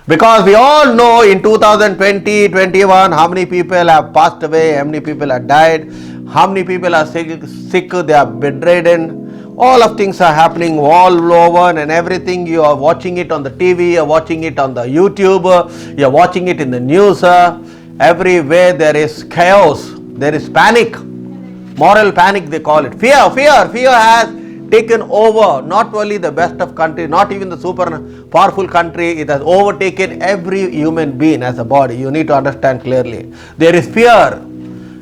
Because we all know in 2020, 21, how many people have passed away, how many people have died, how many people are sick, they are bedridden. All of things are happening all over and everything. You are watching it on the TV, you are watching it on the YouTube, you are watching it in the news. Everywhere there is chaos, there is panic, moral panic they call it. Fear has taken over not only the best of country, not even the super powerful country, it has overtaken every human being as a body. You need to understand clearly. There is fear.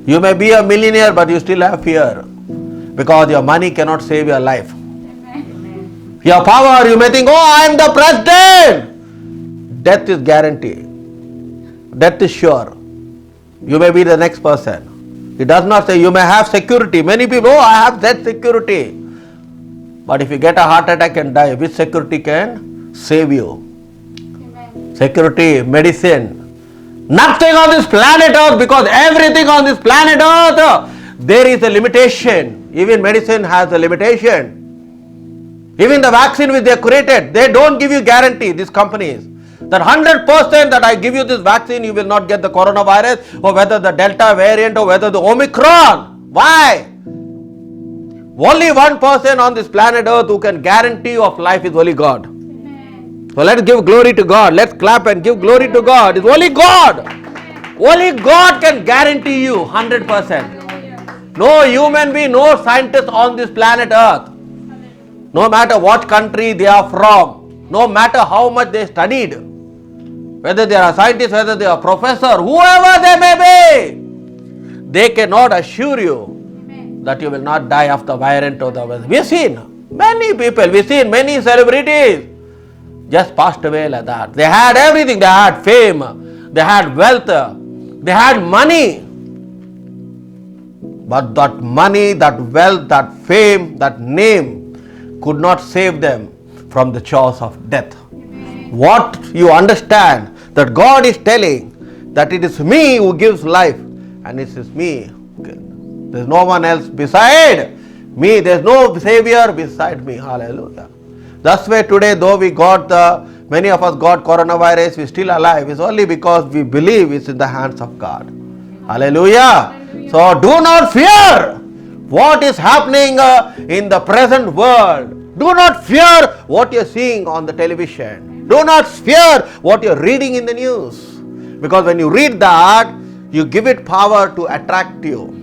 You may be a millionaire but you still have fear because your money cannot save your life. Amen. Your power, you may think, oh, I am the president. Death is guaranteed. Death is sure. You may be the next person. It does not say you may have security. Many people, oh, I have that security. But if you get a heart attack and die, which security can save you? Amen. Security, medicine. Nothing on this planet Earth, because everything on this planet Earth, there is a limitation. Even medicine has a limitation. Even the vaccine which they have created, they don't give you guarantee, these companies. That 100% that I give you this vaccine, you will not get the coronavirus, or whether the Delta variant, or whether the Omicron. Why? Only one person on this planet Earth who can guarantee you of life is only God. Amen. So let's give glory to God. Let's clap and give glory to God. It's only God. Amen. Only God can guarantee you 100%. No human being, no scientist on this planet Earth. No matter what country they are from, no matter how much they studied, whether they are a scientist, whether they are a professor, whoever they may be, they cannot assure you that you will not die of the variant or the weather. We have seen many people, we have seen many celebrities just passed away like that. They had everything, they had fame, they had wealth, they had money. But that money, that wealth, that fame, that name could not save them from the jaws of death. Amen. What you understand, that God is telling that it is me who gives life and it is me. There is no one else beside me. There is no Savior beside me. Hallelujah. That's why today, though many of us got coronavirus, we are still alive. It's only because we believe it's in the hands of God. Hallelujah. So do not fear what is happening in the present world. Do not fear what you are seeing on the television. Do not fear what you are reading in the news. Because when you read that, you give it power to attract you.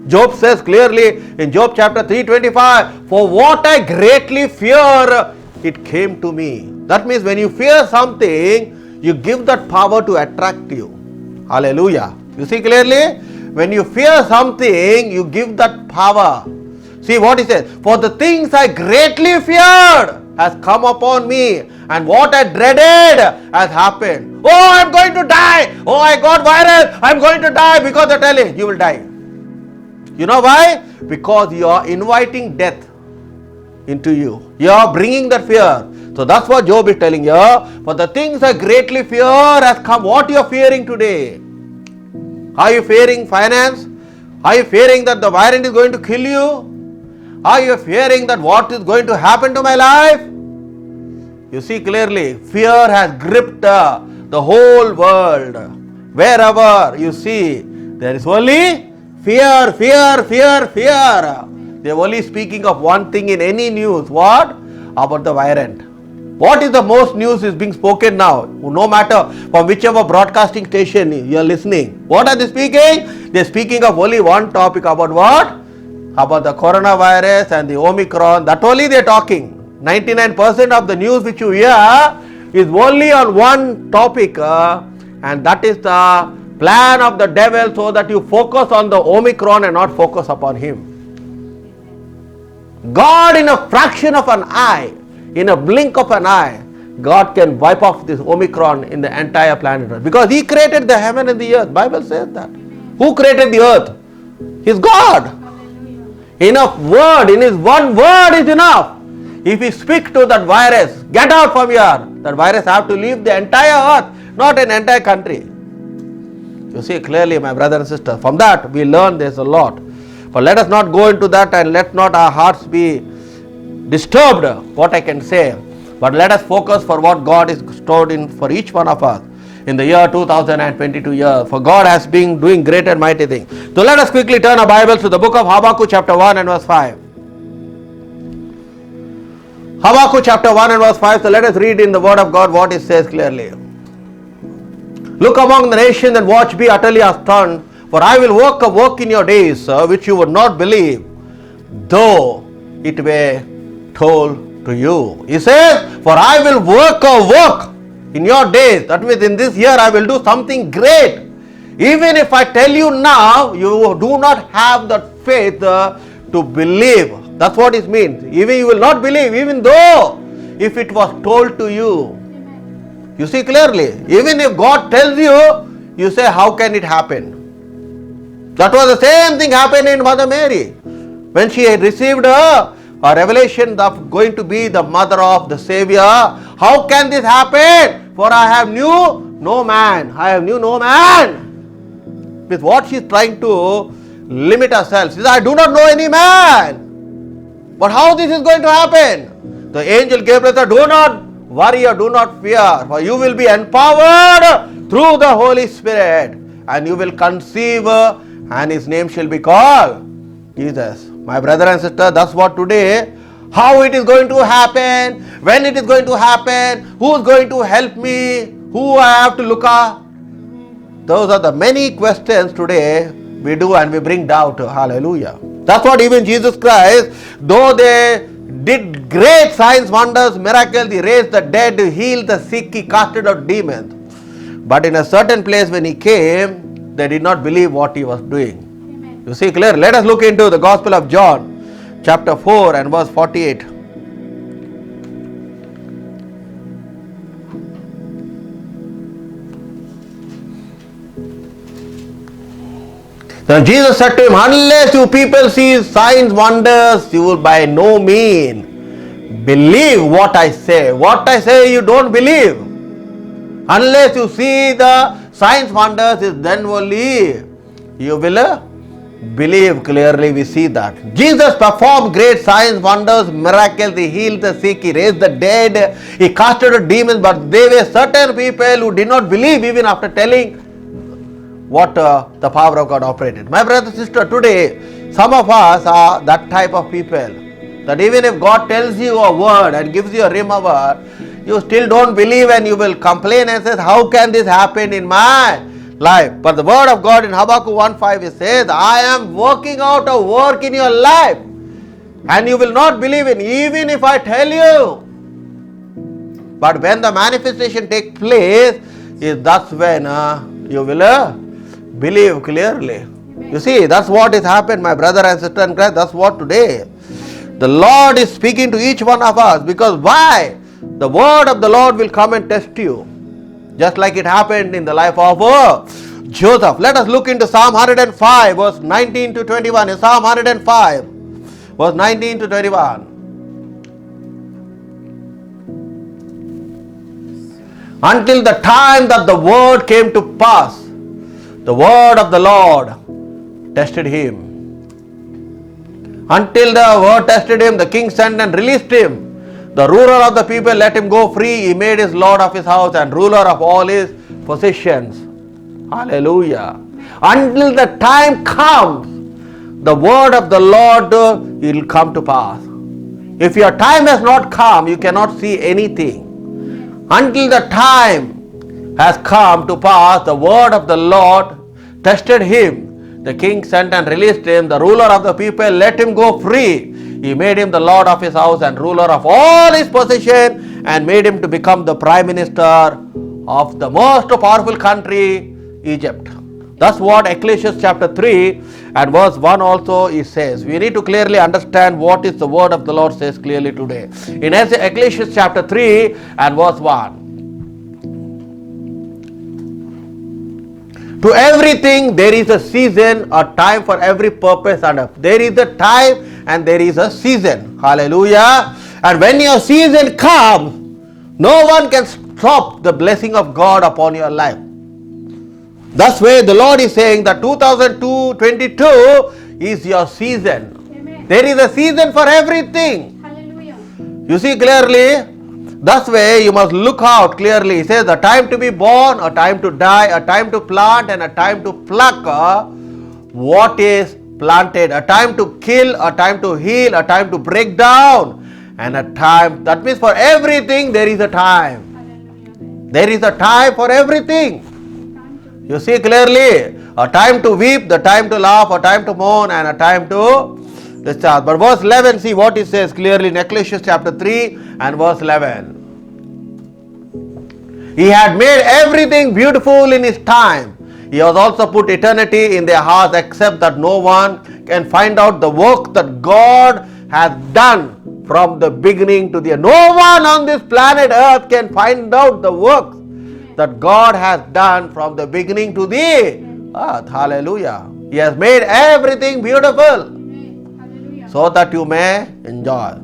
Job says clearly in Job chapter 3:25, for what I greatly fear, it came to me. That means when you fear something, you give that power to attract you. Hallelujah. You see clearly? When you fear something, you give that power. See what he says, for the things I greatly feared has come upon me, and what I dreaded has happened. Oh, I'm going to die. Oh, I got virus. I'm going to die, because they're telling you will die. You know why? Because you are inviting death into you. You are bringing that fear. So that's what Job is telling you. For the things I greatly fear has come. What you are fearing today? Are you fearing finance? Are you fearing that the virus is going to kill you? Are you fearing that what is going to happen to my life? You see clearly, fear has gripped the whole world. Wherever you see, there is only fear, fear, fear, fear. They are only speaking of one thing in any news. What? About the variant. What is the most news is being spoken now? No matter from whichever broadcasting station you are listening. What are they speaking? They are speaking of only one topic. About what? About the coronavirus and the Omicron. That only they are talking. 99% of the news which you hear is only on one topic. And that is the plan of the devil, so that you focus on the Omicron and not focus upon him. God, in a fraction of an eye, in a blink of an eye, God can wipe off this Omicron in the entire planet, because He created the heaven and the earth. Bible says that. Who created the earth? Is God. Enough word, in His one word is enough. If He speak to that virus, get out from here, that virus have to leave the entire earth, not an entire country. You see clearly, my brother and sister, from that we learn there's a lot. But let us not go into that, and let not our hearts be disturbed. What I can say, But let us focus for what God is stored in for each one of us in the year 2022 year. For God has been doing great and mighty things. So let us quickly turn our Bibles to the book of Habakkuk chapter 1 and verse 5. Habakkuk chapter 1 and verse 5. So let us read in the word of God what it says clearly. Look among the nations and watch, be utterly astonished, for I will work a work in your days, which you would not believe, though it were told to you. He says, for I will work a work in your days. That means in this year I will do something great. Even if I tell you now, you do not have the faith to believe. That's what it means. Even you will not believe, even though if it was told to you. You see clearly, even if God tells you, you say, how can it happen? That was the same thing happened in Mother Mary. When she had received a revelation of going to be the mother of the Savior. How can this happen? For I have knew no man. I have knew no man. With what she is trying to limit herself. She says, I do not know any man. But how this is going to happen? The angel Gabriel said, do not worry or do not fear, for you will be empowered through the Holy Spirit, and you will conceive, and his name shall be called Jesus. My brother and sister, that's what today, how it is going to happen, when it is going to happen, who is going to help me, who I have to look at. Those are the many questions today we do, and we bring doubt. Hallelujah. That's what even Jesus Christ, though they did great signs, wonders, miracles, he raised the dead, he healed the sick, he casted out demons. But in a certain place when he came, they did not believe what he was doing. Amen. You see clearly. Let us look into the Gospel of John, chapter 4 and verse 48. So Jesus said to him, unless you people see signs, wonders, you will by no means believe what I say. What I say you don't believe. Unless you see the signs, wonders, then only you will believe. Clearly we see that. Jesus performed great signs, wonders, miracles. He healed the sick, he raised the dead, he casted out demons. But there were certain people who did not believe even after telling what the power of God operated. My brother and sister, today some of us are that type of people, that even if God tells you a word and gives you a rhema word, you still don't believe and you will complain and say, how can this happen in my life? But the word of God in Habakkuk 1:5 it says, I am working out a work in your life and you will not believe in, even if I tell you. But when the manifestation takes place, that's when you will believe clearly. You see, that's what has happened, my brother and sister in Christ. That's what today the Lord is speaking to each one of us. Because why? The word of the Lord will come and test you, just like it happened in the life of Joseph. Let us look into Psalm 105 verse 19 to 21. In Psalm 105 verse 19 to 21. Until the time that the word came to pass, the word of the Lord tested him. Until the word tested him, the king sent and released him. The ruler of the people let him go free. He made his lord of his house and ruler of all his possessions. Hallelujah. Until the time comes, the word of the Lord will come to pass. If your time has not come, you cannot see anything. Until the time has come to pass, the word of the Lord tested him. The king sent and released him. The ruler of the people let him go free. He made him the lord of his house and ruler of all his possession, and made him to become the prime minister of the most powerful country, Egypt. That's what Ecclesiastes chapter 3 and verse 1 also it says. We need to clearly understand what is the word of the Lord says clearly today. In Ecclesiastes chapter 3 and verse 1. To everything there is a season, a time for every purpose, and there is a time and there is a season. Hallelujah. And when your season comes, no one can stop the blessing of God upon your life. That's why the Lord is saying that 2022 is your season. Amen. There is a season for everything. Hallelujah. You see clearly, Thus way you must look out clearly. He says a time to be born, a time to die, a time to plant and a time to pluck what is planted, a time to kill, a time to heal, a time to break down, and a time, that means for everything there is a time. There is a time for everything. You see clearly, a time to weep, the time to laugh, a time to mourn, and a time to discharge. But verse 11, see what it says clearly in Ecclesiastes chapter 3 and verse 11. He had made everything beautiful in his time. He has also put eternity in their hearts, except that no one can find out the work that God has done from the beginning to the end. No one on this planet earth can find out the work that God has done from the beginning to the earth. Hallelujah. He has made everything beautiful so that you may enjoy.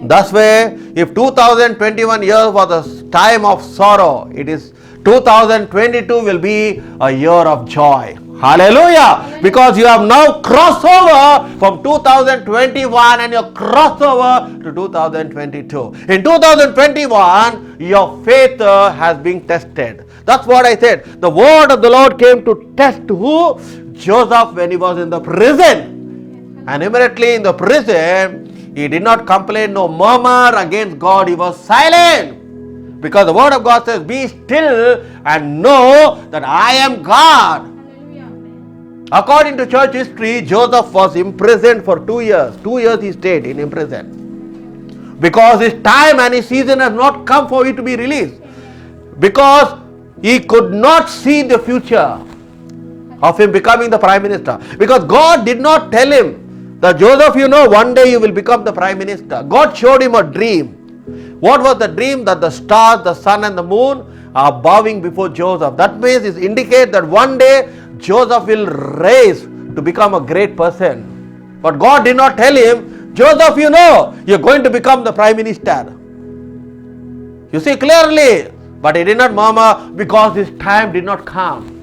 Thus way, if 2021 years was a time of sorrow, it is 2022 will be a year of joy. Hallelujah. Because you have now crossed over from 2021 and you crossed over to 2022. In 2021, your faith has been tested. That's what I said. The word of the Lord came to test who? Joseph, when he was in the prison. And immediately in the prison, he did not complain, no murmur against God. He was silent. Because the word of God says, be still and know that I am God. According to church history, Joseph was imprisoned for 2 years. 2 years he stayed in prison. Because his time and his season has not come for him to be released. Because he could not see the future of him becoming the prime minister. Because God did not tell him that Joseph, you know, one day you will become the prime minister. God showed him a dream. What was the dream? That the stars, the sun and the moon are bowing before Joseph. That means it indicates that one day Joseph will rise to become a great person. But God did not tell him, Joseph, you know, you're going to become the prime minister. You see clearly. But he did not murmur because his time did not come.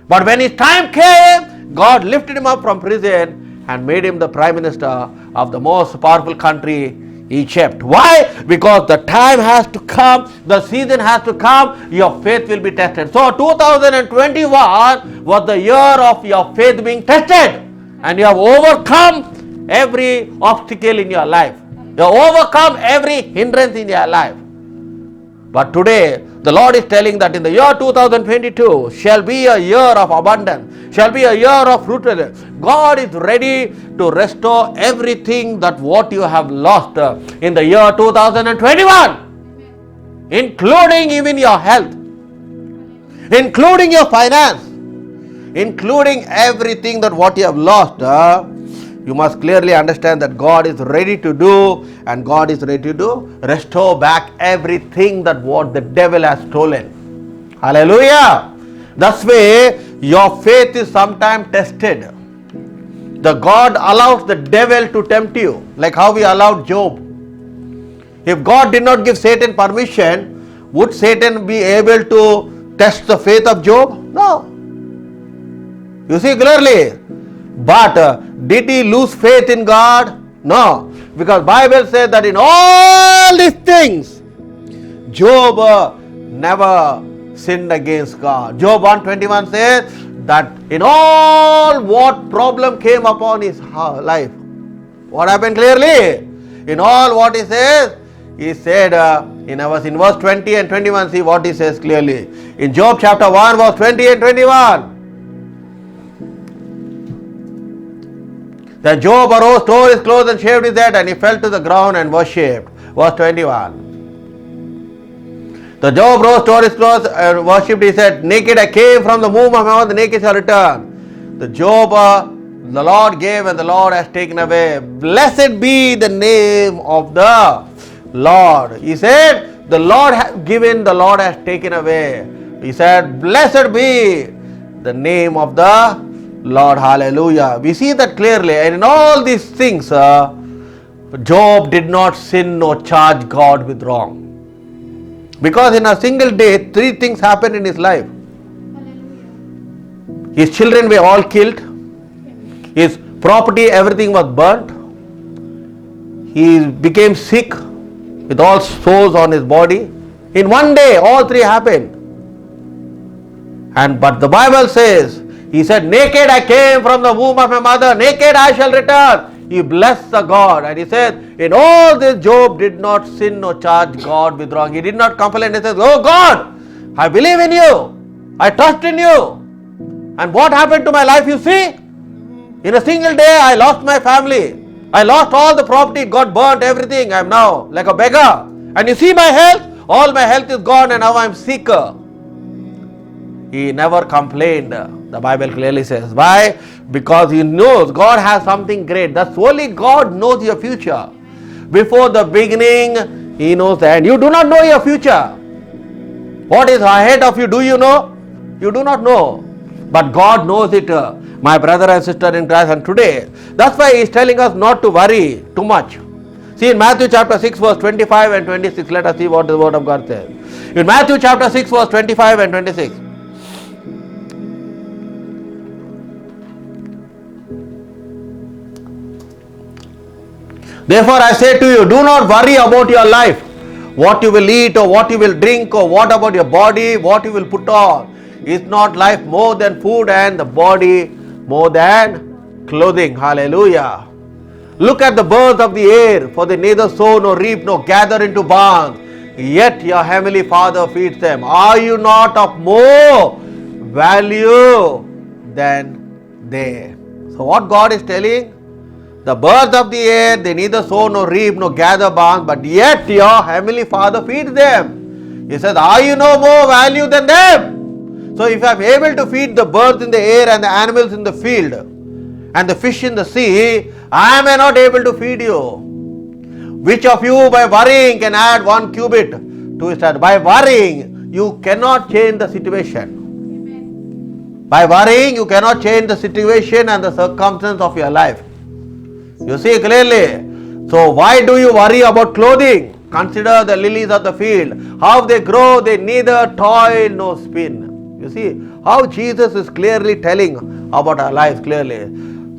But when his time came, God lifted him up from prison and made him the prime minister of the most powerful country, Egypt. Why? Because the time has to come, the season has to come, your faith will be tested. So 2021 was the year of your faith being tested. And you have overcome every obstacle in your life. You have overcome every hindrance in your life. But today, the Lord is telling that in the year 2022 shall be a year of abundance, shall be a year of fruitfulness. God is ready to restore everything that what you have lost in the year 2021, including even your health, including your finance, including everything that what you have lost. You must clearly understand that God is ready to do, and God is ready to restore back everything that what the devil has stolen. Hallelujah. Thus way, your faith is sometimes tested. The God allows the devil to tempt you, like how he allowed Job. If God did not give Satan permission, would Satan be able to test the faith of Job? No. You see clearly. But did he lose faith in God? No. Because Bible says that in all these things, Job never sinned against God. Job 1:21 says that in all what problem came upon his life, what happened clearly? In all what he says, he said, in verse 20 and 21, see what he says clearly. In Job chapter 1, verse 20 and 21. Then Job arose, tore his clothes and shaved his head, and he fell to the ground and worshipped. Verse 21. The Job rose, tore his clothes and worshipped. He said, naked I came from the womb of my mother, the naked shall return. The Job, the Lord gave and the Lord has taken away. Blessed be the name of the Lord. He said, the Lord has given, the Lord has taken away. He said, blessed be the name of the Lord. Hallelujah. We see that clearly. And in all these things, Job did not sin nor charge God with wrong. Because in a single day, 3 things happened in his life. His children were all killed. His property, everything was burnt. He became sick. with all sores on his body. In one day, all three happened. But the Bible says, he said, naked I came from the womb of my mother, naked I shall return. He blessed the God, and he said, in all this Job did not sin or charge God with wrong. He did not complain. He says, oh God, I believe in you. I trust in you. And what happened to my life, you see? In a single day, I lost my family. I lost all the property, got burnt, everything. I am now like a beggar. And you see my health? All my health is gone and now I am sicker. He never complained. The Bible clearly says. Why? Because he knows God has something great. That's only God knows your future. Before the beginning, he knows the end. You do not know your future. What is ahead of you, do you know? You do not know. But God knows it, my brother and sister in Christ. And today, that's why he is telling us not to worry too much. See in Matthew chapter 6 verse 25 and 26, let us see what the word of God says. In Matthew chapter 6 verse 25 and 26. Therefore I say to you, do not worry about your life, what you will eat or what you will drink, or what about your body, what you will put on. Is not life more than food, and the body more than clothing? Hallelujah. Look at the birds of the air, for they neither sow nor reap nor gather into barns, yet your heavenly Father feeds them. Are you not of more value than they? So what God is telling? The birds of the air, they neither sow nor reap nor gather barns, but yet your heavenly Father feeds them. He says, are you no more value than them? So if I am able to feed the birds in the air and the animals in the field and the fish in the sea, I am not able to feed you. Which of you by worrying can add 1 cubit to his stature? By worrying, you cannot change the situation. Amen. By worrying, you cannot change the situation and the circumstance of your life. You see clearly. So why do you worry about clothing? Consider the lilies of the field. How they grow, they neither toil nor spin. You see how Jesus is clearly telling about our lives clearly.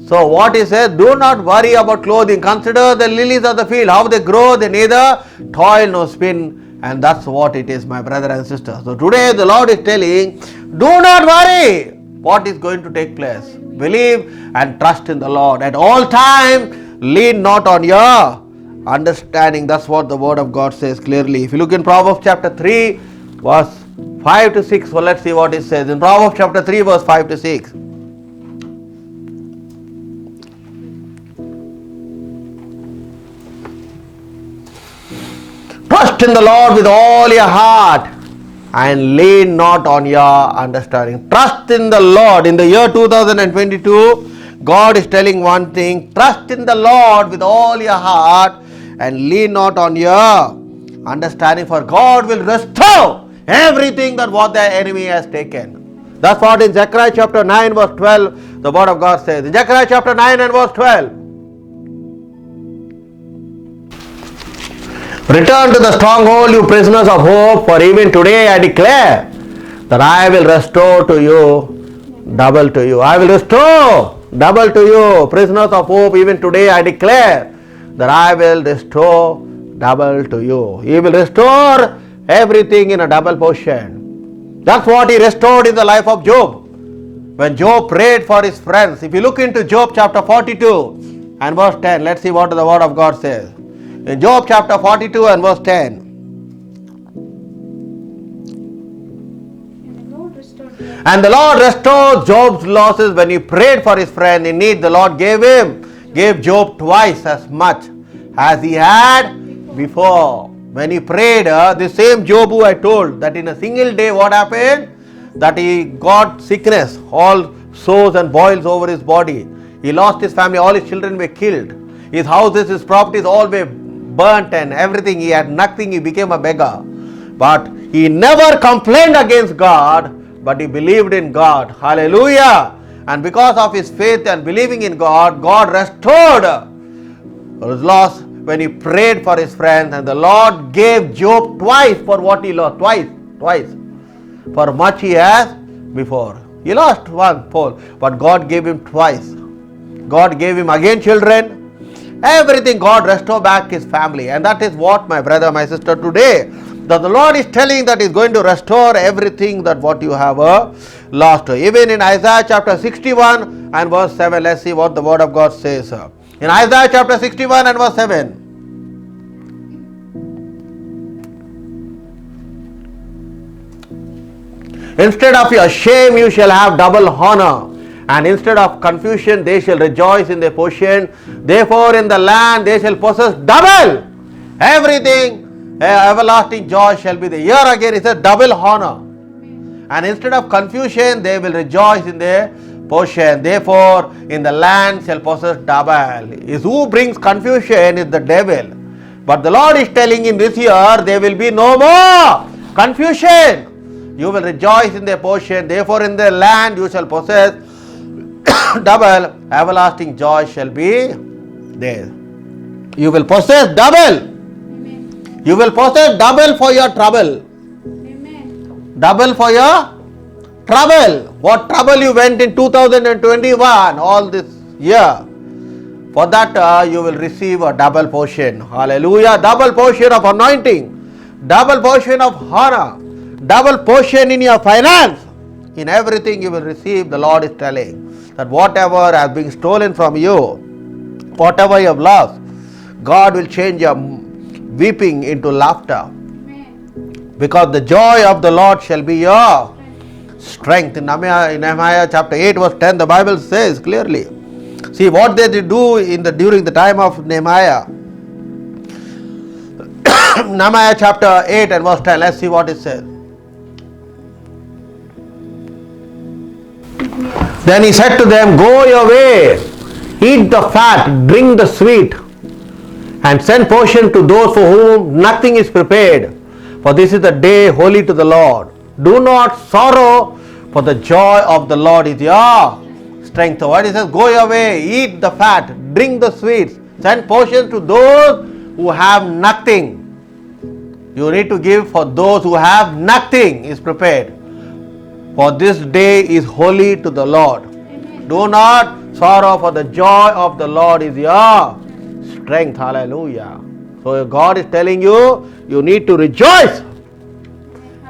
So what he says, do not worry about clothing. Consider the lilies of the field. How they grow, they neither toil nor spin. And that's what it is, my brother and sister. So today the Lord is telling, do not worry what is going to take place. Believe and trust in the Lord. At all times, lean not on your understanding. That's what the word of God says clearly. If you look in Proverbs chapter 3, verse 5 to 6. So let's see what it says. In Proverbs chapter 3, verse 5 to 6. Trust in the Lord with all your heart and lean not on your understanding. Trust in the Lord. In the year 2022, God is telling one thing. Trust in the Lord with all your heart and lean not on your understanding, for God will restore everything that what the enemy has taken. That's what in Zechariah chapter 9 verse 12 the word of God says. In Zechariah chapter 9 and verse 12. Return to the stronghold, you prisoners of hope, for even today I declare that I will restore to you double to you. I will restore double to you, prisoners of hope. Even today I declare that I will restore double to you. He will restore everything in a double portion. That's what he restored in the life of Job. When Job prayed for his friends. If you look into Job chapter 42 and verse 10, let's see what the word of God says. In Job chapter 42 and verse 10. And the Lord restored Job's losses when he prayed for his friend in need. The Lord gave Job twice as much as he had before. When he prayed, the same Job who I told that in a single day what happened? That he got sickness, all sores and boils over his body. He lost his family, all his children were killed. His houses, his properties all were burnt and everything. He had nothing, he became a beggar. But he never complained against God, but he believed in God. Hallelujah. And because of his faith and believing in God, God restored his loss when he prayed for his friends. And the Lord gave Job twice for what he lost. Twice. For much he has before. He lost one, but God gave him twice. God gave him again children. Everything God restore back his family. And that is what, my brother, my sister, today, that the Lord is telling that He is going to restore everything that what you have lost. Even in Isaiah chapter 61 and verse 7, let's see what the word of God says. In Isaiah chapter 61 and verse 7. Instead of your shame, you shall have double honor. And instead of confusion, they shall rejoice in their portion. Therefore, in the land they shall possess double. Everything, everlasting joy shall be the year again. It's a double honor. And instead of confusion, they will rejoice in their portion. Therefore, in the land shall possess double. Is who brings confusion is the devil. But the Lord is telling in this year, there will be no more confusion. You will rejoice in their portion. Therefore, in the land you shall possess double. Everlasting joy shall be there. You will possess double. Amen. You will possess double for your trouble. Amen. Double for your trouble. What trouble you went in 2021, all this year. For that you will receive a double portion. Hallelujah. Double portion of anointing. Double portion of honor. Double portion in your finance. In everything you will receive, the Lord is telling that whatever has been stolen from you, whatever you have lost, God will change your weeping into laughter. Because the joy of the Lord shall be your strength. In Nehemiah chapter 8 verse 10, the Bible says clearly. See what they did do during the time of Nehemiah. Nehemiah chapter 8 and verse 10. Let's see what it says. Then he said to them, go your way, eat the fat, drink the sweet, and send portion to those for whom nothing is prepared. For this is the day holy to the Lord. Do not sorrow, for the joy of the Lord is your strength. So what he says, go your way, eat the fat, drink the sweets, send portion to those who have nothing. You need to give for those who have nothing is prepared. For this day is holy to the Lord. Amen. Do not sorrow, for the joy of the Lord is your strength. Hallelujah. So God is telling you, you need to rejoice.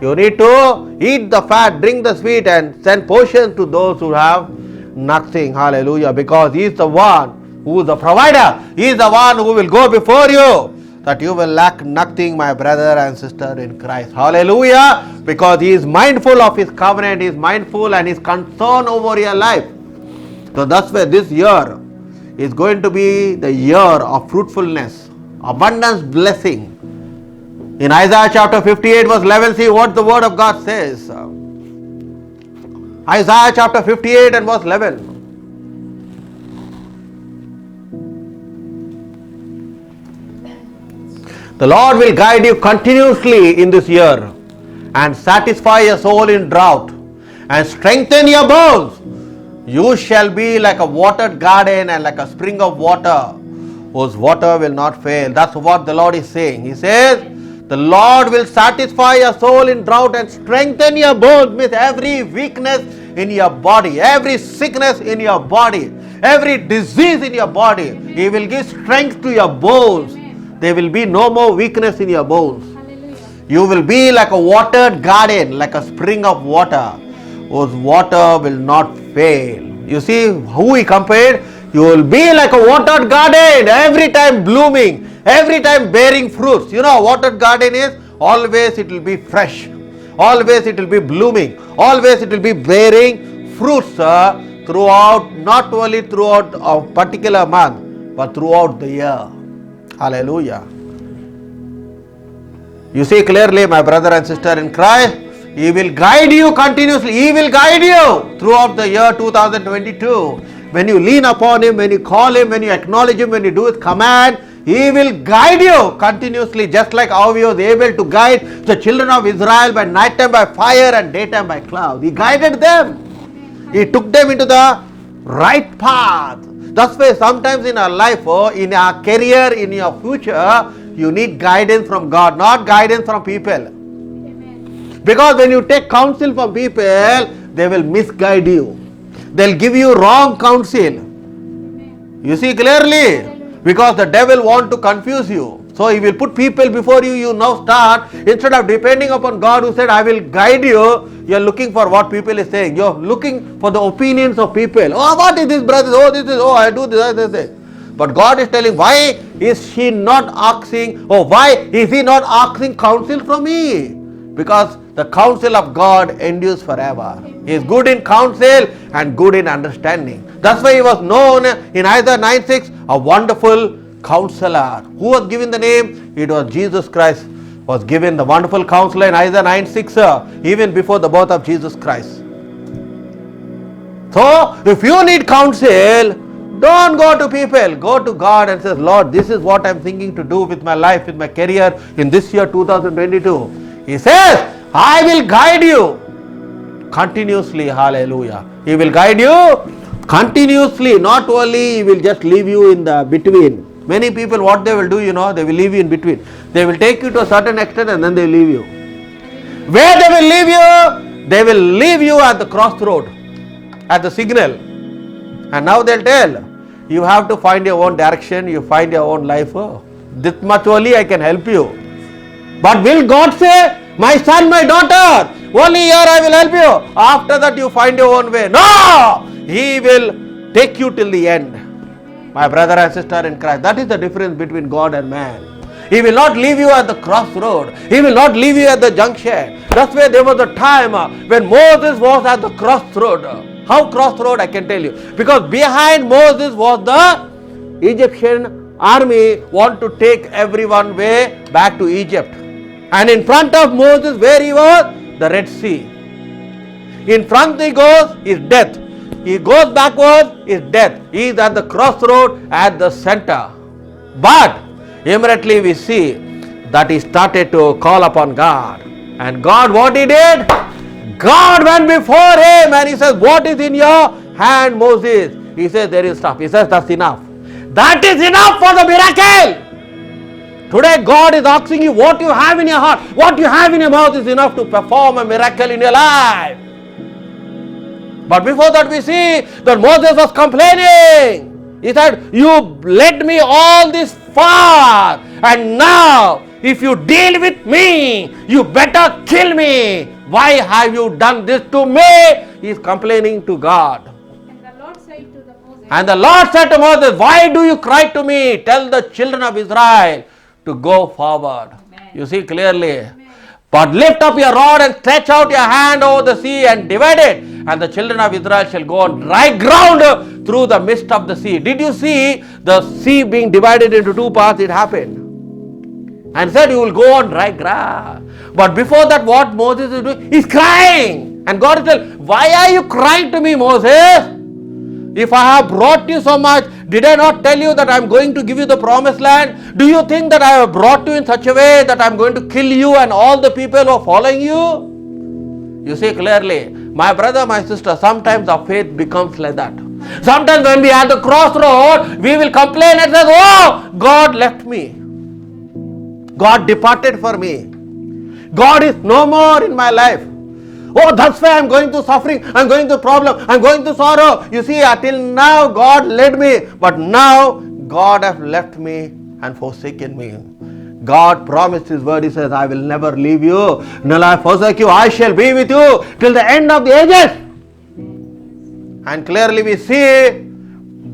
You need to eat the fat, drink the sweet, and send portions to those who have nothing. Hallelujah. Because He is the one who is the provider. He is the one who will go before you, that you will lack nothing, my brother and sister in Christ. Hallelujah. Because He is mindful of His covenant. He is mindful and His concern over your life. So that's why this year is going to be the year of fruitfulness, abundance, blessing. In Isaiah chapter 58 verse 11, see what the word of God says. Isaiah chapter 58 and verse 11. The Lord will guide you continuously in this year and satisfy your soul in drought and strengthen your bones. You shall be like a watered garden and like a spring of water whose water will not fail. That's what the Lord is saying. He says, the Lord will satisfy your soul in drought and strengthen your bones. Means every weakness in your body, every sickness in your body, every disease in your body, He will give strength to your bones. There will be no more weakness in your bones. Hallelujah. You will be like a watered garden, like a spring of water, whose water will not fail. You see who He compared? You will be like a watered garden, every time blooming, every time bearing fruits. You know, watered garden is always it will be fresh, always it will be blooming, always it will be bearing fruits throughout, not only throughout a particular month, but throughout the year. Hallelujah. You see clearly, my brother and sister in Christ, He will guide you continuously. He will guide you throughout the year 2022. When you lean upon Him, when you call Him, when you acknowledge Him, when you do His command, He will guide you continuously, just like how He was able to guide the children of Israel by night time by fire and daytime by cloud. He guided them. He took them into the right path. That's why sometimes in our life, in our career, in your future, you need guidance from God, not guidance from people. Amen. Because when you take counsel from people, they will misguide you. They'll give you wrong counsel. Amen. You see clearly. Because the devil want to confuse you. So he will put people before you. You now start, instead of depending upon God who said, I will guide you, you are looking for what people is saying. You are looking for the opinions of people. Oh, what is this, brother? Oh, this is, oh, I do this. But God is telling, why is he not asking, why is he not asking counsel from me? Because the counsel of God endures forever. He is good in counsel and good in understanding. That's why he was known in Isaiah 9:6, a wonderful counselor. Who was given the name? It was Jesus Christ was given the wonderful counselor in Isaiah 9:6, even before the birth of Jesus Christ. So, if you need counsel, don't go to people. Go to God and say, Lord, this is what I'm thinking to do with my life, with my career in this year 2022. He says, I will guide you continuously. Hallelujah. He will guide you continuously. Not only he will just leave you in the between. Many people, what they will do, they will leave you in between. They will take you to a certain extent and then they will leave you. Where they will leave you? They will leave you at the crossroad, at the signal. And now they'll tell, you have to find your own direction, you find your own life. This much only I can help you. But will God say, my son, my daughter, only here I will help you. After that you find your own way. No! He will take you till the end. My brother and sister in Christ, that is the difference between God and man. He will not leave you at the crossroad. He will not leave you at the junction. That's why there was a time when Moses was at the crossroad. How crossroad I can tell you. Because behind Moses was the Egyptian army want to take everyone way back to Egypt. And in front of Moses where he was? The Red Sea. In front he goes is death. He goes backwards is death. He is at the crossroad at the center. But immediately we see that he started to call upon God. And God, what he did? God went before him and he says, what is in your hand, Moses? He says, there is stuff. He says, that's enough. That is enough for the miracle. Today God is asking you, what you have in your heart, what you have in your mouth is enough to perform a miracle in your life. But before that we see that Moses was complaining. He said, you led me all this far and now if you deal with me, you better kill me. Why have you done this to me? He is complaining to God. And the Lord said to Moses, why do you cry to me? Tell the children of Israel to go forward. Amen. You see clearly. Amen. But lift up your rod and stretch out your hand over the sea and divide it. And the children of Israel shall go on dry ground through the midst of the sea. Did you see the sea being divided into two parts? It happened. And said you will go on dry ground. But before that what Moses is doing? He's crying. And God is telling, why are you crying to me, Moses? If I have brought you so much, did I not tell you that I am going to give you the promised land? Do you think that I have brought you in such a way that I am going to kill you and all the people who are following you? You see clearly, my brother, my sister, sometimes our faith becomes like that. Sometimes when we are at the crossroad, we will complain and say, oh, God left me. God departed for me. God is no more in my life. Oh, that's why I'm going through suffering, I'm going through problem, I'm going through sorrow. You see, until now God led me, but now God has left me and forsaken me. God promised His word. He says, I will never leave you, nor I forsake you. I shall be with you till the end of the ages. And clearly we see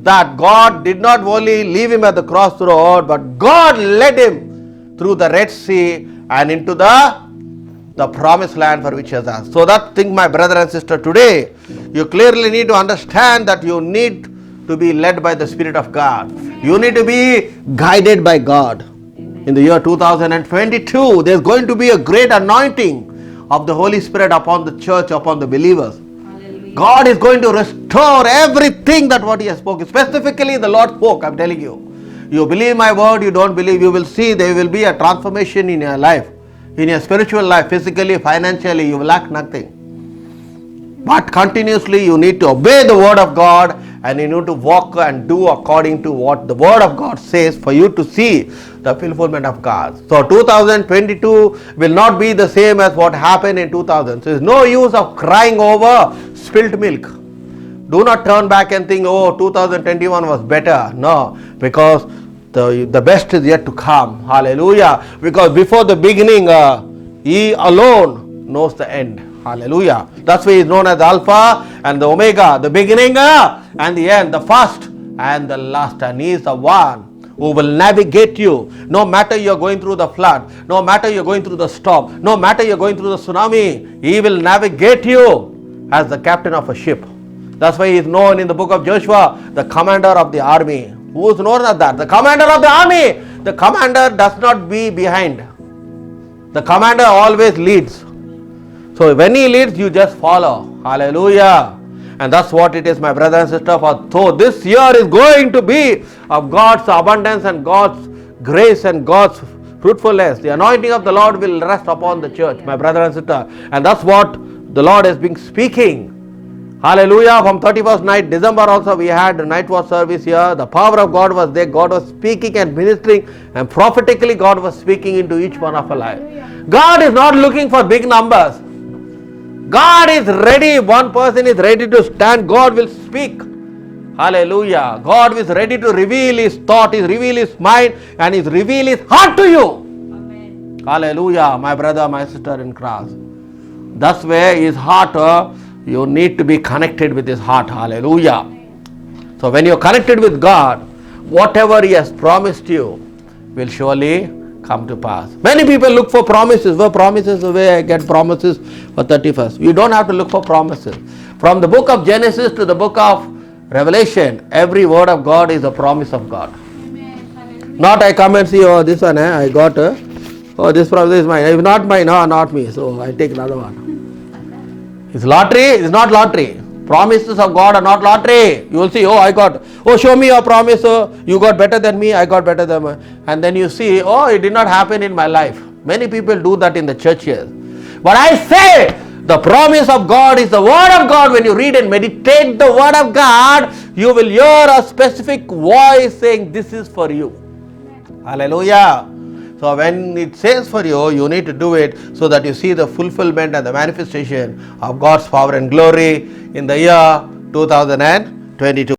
that God did not only leave him at the crossroad, but God led him through the Red Sea and into the promised land for which He has asked. So that thing, my brother and sister, today you clearly need to understand that you need to be led by the Spirit of God. You need to be guided by God. In the year 2022, there is going to be a great anointing of the Holy Spirit upon the church, upon the believers. Hallelujah. God is going to restore everything that what He has spoken. Specifically the Lord spoke, I am telling you. You believe my word, you don't believe, you will see there will be a transformation in your life. In your spiritual life, physically, financially, you will lack nothing. But continuously you need to obey the word of God and you need to walk and do according to what the word of God says for you to see the fulfillment of God. So 2022 will not be the same as what happened in 2000. So there is no use of crying over spilt milk. Do not turn back and think, oh, 2021 was better. No, because the best is yet to come. Hallelujah. Because before the beginning, He alone knows the end. Hallelujah. That's why He is known as the Alpha and the Omega, the beginning and the end, the first and the last. And He is the one who will navigate you. No matter you are going through the flood, no matter you are going through the storm, no matter you are going through the tsunami, He will navigate you as the captain of a ship. That's why He is known in the book of Joshua, the commander of the army. Who is known as that? The commander of the army. The commander does not be behind. The commander always leads. So when he leads, you just follow. Hallelujah. And that's what it is, my brother and sister. For so this year is going to be of God's abundance and God's grace and God's fruitfulness. The anointing of the Lord will rest upon the church, my brother and sister. And that's what the Lord has been speaking. Hallelujah. From 31st night, December also we had a night watch service here. The power of God was there. God was speaking and ministering, and prophetically God was speaking into each one of our lives. God is not looking for big numbers. God is ready. One person is ready to stand. God will speak. Hallelujah. God is ready to reveal His thought, He reveal His mind, and He reveal His heart to you. Amen. Hallelujah. My brother, my sister in Christ. That's where His heart, you need to be connected with His heart. Hallelujah. So when you're connected with God, whatever He has promised you will surely come to pass. Many people look for promises. Where promises, where I get promises for 31st. You don't have to look for promises. From the book of Genesis to the book of Revelation, every word of God is a promise of God. Amen. Not I come and see, oh this one I got, oh this promise is mine. If not mine, no, not me. So I take another one. It's lottery, it's not lottery. Promises of God are not lottery. You will see, oh I got, oh show me your promise, you got better than me, I got better than me. And then you see, oh it did not happen in my life. Many people do that in the churches. But I say, the promise of God is the word of God. When you read and meditate the word of God, you will hear a specific voice saying, this is for you. Hallelujah. So when it says for you, you need to do it so that you see the fulfillment and the manifestation of God's power and glory in the year 2022.